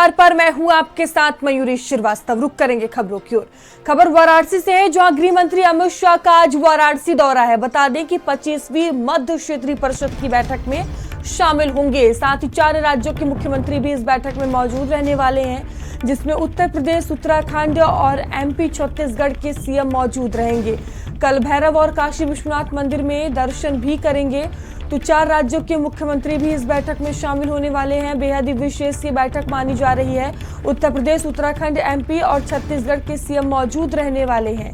समाचार पर मैं हूं आपके साथ मयूरी श्रीवास्तव। रुक करेंगे खबरों की ओर। खबर वाराणसी से है, जहां गृह मंत्री अमित शाह का आज वाराणसी दौरा है। बता दें कि 25वीं मध्य क्षेत्रीय परिषद की बैठक में शामिल होंगे। साथ ही 4 राज्यों के मुख्यमंत्री भी इस बैठक में मौजूद रहने वाले हैं, जिसमें उत्तर प्रदेश, उत्तराखंड और एमपी छत्तीसगढ़ के सीएम मौजूद रहेंगे। कल भैरव और काशी विश्वनाथ मंदिर में दर्शन भी करेंगे। तो 4 राज्यों के मुख्यमंत्री भी इस बैठक में शामिल होने वाले हैं। बेहद ही विशेष ये बैठक मानी जा रही है। उत्तर प्रदेश, उत्तराखंड, एमपी और छत्तीसगढ़ के सीएम मौजूद रहने वाले हैं।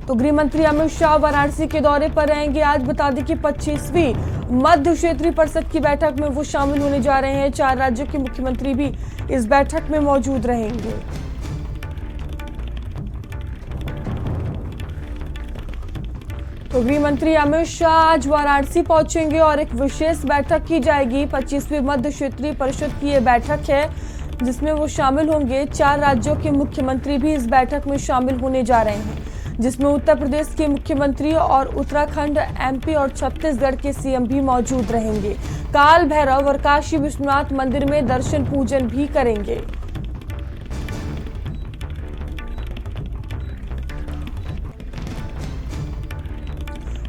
तो गृह मंत्री अमित शाह वाराणसी के दौरे पर रहेंगे। आज बता दें कि 25वीं मध्य क्षेत्रीय परिषद की बैठक में वो शामिल होने जा रहे हैं। 4 राज्यों के मुख्यमंत्री भी इस बैठक में मौजूद रहेंगे। तो गृह मंत्री अमित शाह आज वाराणसी पहुंचेंगे और एक विशेष बैठक की जाएगी। 25वीं मध्य क्षेत्रीय परिषद की ये बैठक है, जिसमें वो शामिल होंगे। 4 राज्यों के मुख्यमंत्री भी इस बैठक में शामिल होने जा रहे हैं, जिसमें उत्तर प्रदेश के मुख्यमंत्री और उत्तराखंड, एमपी और छत्तीसगढ़ के सीएम भी मौजूद रहेंगे। काल भैरव और काशी विश्वनाथ मंदिर में दर्शन पूजन भी करेंगे।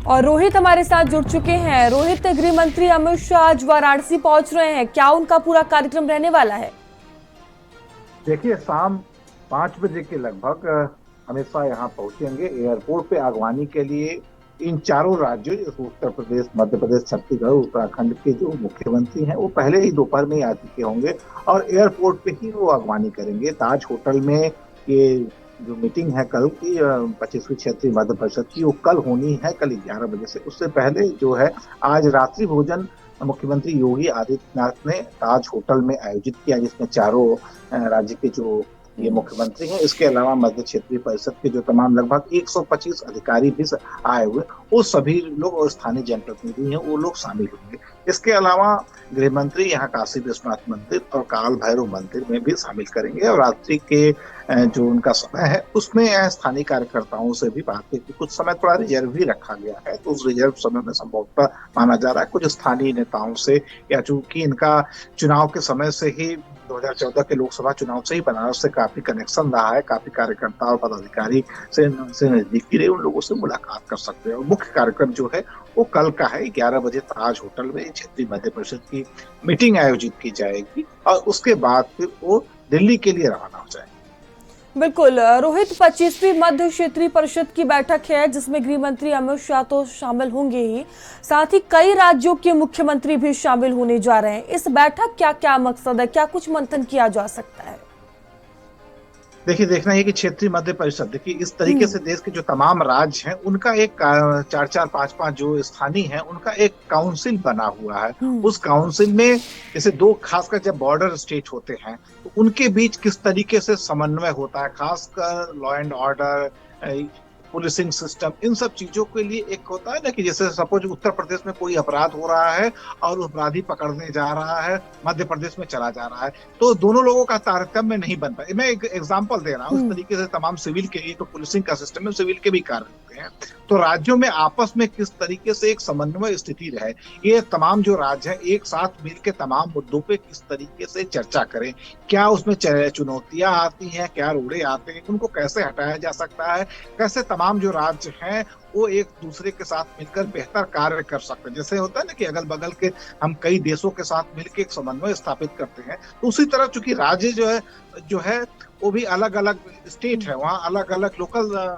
और रोहित हमारे साथ जुड़ चुके हैं। रोहित, गृह मंत्री अमित शाह आज वाराणसी पहुंच रहे हैं, क्या उनका पूरा कार्यक्रम रहने वाला है? देखिए, शाम 5 बजे के लगभग अमित शाह यहाँ पहुंचेंगे। एयरपोर्ट पे आगवानी के लिए इन चारों राज्यों, जैसे उत्तर प्रदेश, मध्य प्रदेश, छत्तीसगढ़, उत्तराखंड के जो मुख्यमंत्री हैं वो पहले ही दोपहर में आ चुके होंगे और एयरपोर्ट पे ही वो आगवानी करेंगे। ताज होटल में ये जो मीटिंग है कल की 25वीं क्षेत्रीय मध्य परिषद की, वो कल होनी है, कल 11 बजे से। उससे पहले जो है आज रात्रि भोजन मुख्यमंत्री योगी आदित्यनाथ ने ताज होटल में आयोजित किया, जिसमें चारों राज्य के जो ये मुख्यमंत्री हैं, इसके अलावा मध्य क्षेत्रीय परिषद के जो तमाम लगभग 125 अधिकारी भी आए हुए, वो सभी लोग और स्थानीय जनप्रतिनिधि हैं, वो लोग शामिल होंगे। इसके अलावा गृह मंत्री यहाँ काशी विश्वनाथ मंदिर और काल भैरव मंदिर में भी शामिल करेंगे और रात्रि के जो उनका समय है उसमें स्थानीय कार्यकर्ताओं से भी बात की। कुछ समय थोड़ा रिजर्व भी रखा गया है, तो उस रिजर्व समय में संभवतः माना जा रहा है कुछ स्थानीय नेताओं से, या चूंकि इनका चुनाव के समय से ही 2014 के लोकसभा चुनाव से ही बनारस से काफी कनेक्शन रहा है, काफी कार्यकर्ता और पदाधिकारी से नजदीकी रहे, उन लोगों से मुलाकात कर सकते हैं। और मुख्य कार्यक्रम जो है वो कल का है, 11 बजे ताज होटल में क्षेत्रीय मध्य परिषद की मीटिंग आयोजित की जाएगी और उसके बाद फिर वो दिल्ली के लिए रवाना हो जाएंगे। बिल्कुल रोहित, 25वीं मध्य क्षेत्रीय परिषद की बैठक है, जिसमें गृह मंत्री अमित शाह तो शामिल होंगे ही, साथ ही कई राज्यों के मुख्यमंत्री भी शामिल होने जा रहे हैं। इस बैठक क्या क्या मकसद है, क्या कुछ मंथन किया जा सकता है? देखिए, देखना है कि क्षेत्रीय मध्य परिषद, देखिए इस तरीके से देश के जो तमाम राज्य हैं उनका एक 4-4, 5-5 जो स्थानीय हैं उनका एक काउंसिल बना हुआ है। उस काउंसिल में जैसे 2 खासकर जब बॉर्डर स्टेट होते हैं तो उनके बीच किस तरीके से समन्वय होता है, खासकर law and order, policing system, इन सब चीजों के लिए एक होता है ना कि जैसे सपोज उत्तर प्रदेश में कोई अपराध हो रहा है और अपराधी पकड़ने जा रहा है, मध्य प्रदेश में चला जा रहा है, तो दोनों लोगों का तारतम्य नहीं बन पाए। मैं एक एग्जांपल दे रहा हूँ। इस तरीके से तमाम सिविल के लिए तो पुलिसिंग का सिस्टम है, सिविल के भी कार्य होते हैं, तो राज्यों में आपस में किस तरीके से एक समन्वय स्थिति रहे, ये तमाम जो राज्य है एक साथ मिलकर तमाम मुद्दों पे किस तरीके से चर्चा करें, क्या उसमें चुनौतियां आती हैं, क्या रोड़े आते हैं, उनको कैसे हटाया जा सकता है, कैसे तमाम जो राज्य हैं वो एक दूसरे के साथ मिलकर बेहतर कार्य कर सकते हैं। जैसे होता है ना कि अगल बगल के हम कई देशों के साथ मिलकर एक समन्वय स्थापित करते हैं, तो उसी तरह चूंकि राज्य जो है वो भी अलग अलग स्टेट है, वहाँ अलग अलग लोकल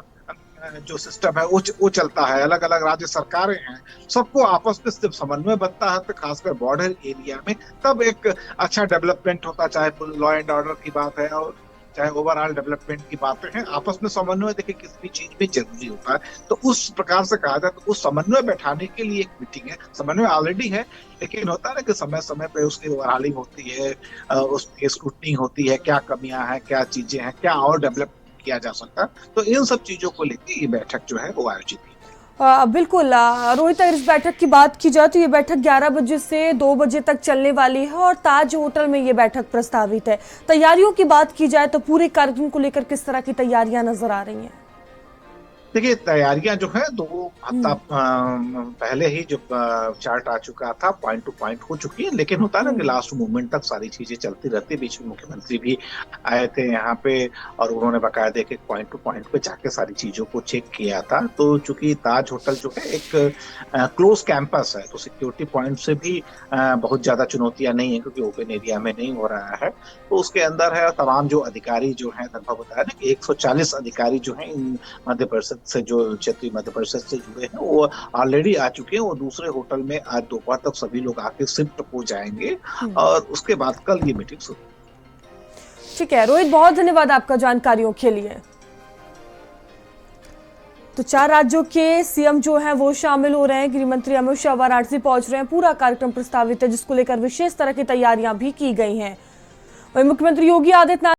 जो सिस्टम है वो चलता है, अलग अलग राज्य सरकारें हैं, सबको आपस में जब समन्वय बनता है तो खासकर बॉर्डर एरिया में तब एक अच्छा डेवलपमेंट होता है। चाहे लॉ एंड ऑर्डर की बात है और चाहे ओवरऑल डेवलपमेंट की बातें हैं, आपस में समन्वय देखिए किसी भी चीज में जरूरी होता है। तो उस प्रकार से कहा जाए तो उस समन्वय बैठाने के लिए एक मीटिंग है। समन्वय ऑलरेडी है, लेकिन होता है ना कि समय समय पे उसकी ओवरऑलिंग होती है, उसकी स्क्रूटनी होती है, क्या कमियां हैं, क्या चीजें हैं, क्या और डेवलप किया जा सकता है। तो इन सब चीजों को लेकर ये बैठक जो है वो आयोजित की। बिल्कुल रोहित, अगर इस बैठक की बात की जाए तो ये बैठक 11 बजे से 2 बजे तक चलने वाली है और ताज होटल में ये बैठक प्रस्तावित है। तैयारियों की बात की जाए तो पूरे कार्यक्रम को लेकर किस तरह की तैयारियां नजर आ रही हैं? देखिए तैयारियां जो है 2 हफ्ता पहले ही जो चार्ट आ चुका था, पॉइंट टू पॉइंट हो चुकी है, लेकिन होता है ना कि लास्ट मोमेंट तक सारी चीजें चलती रहती है। बीच में मुख्यमंत्री भी आए थे यहाँ पे और उन्होंने बकायदा एक पॉइंट टू पॉइंट पे जाके सारी चीजों को चेक किया था। तो चूंकि ताज होटल जो है एक क्लोज कैंपस है, तो सिक्योरिटी पॉइंट से भी बहुत ज्यादा चुनौतियां नहीं है, क्योंकि ओपन एरिया में नहीं हो रहा है। तो उसके अंदर है तमाम जो अधिकारी जो है, लगभग बताया ना कि 140 अधिकारी जो है इन मध्य परिषद से, जो क्षेत्रीय मध्य परिषद से जुड़े हैं, वो ऑलरेडी आ चुके हैं। वो दूसरे होटल में आज दोपहर तक सभी लोग आके शिफ्ट हो जाएंगे और उसके बाद कल ये मीटिंग शुरू। ठीक है रोहित, बहुत धन्यवाद आपका जानकारियों के लिए। तो 4 राज्यों के सीएम जो हैं वो शामिल हो रहे हैं। गृह मंत्री अमित शाह वाराणसी पहुंच रहे हैं। पूरा कार्यक्रम प्रस्तावित है, जिसको लेकर विशेष तरह की तैयारियां भी की गई हैं। वहीं मुख्यमंत्री योगी आदित्यनाथ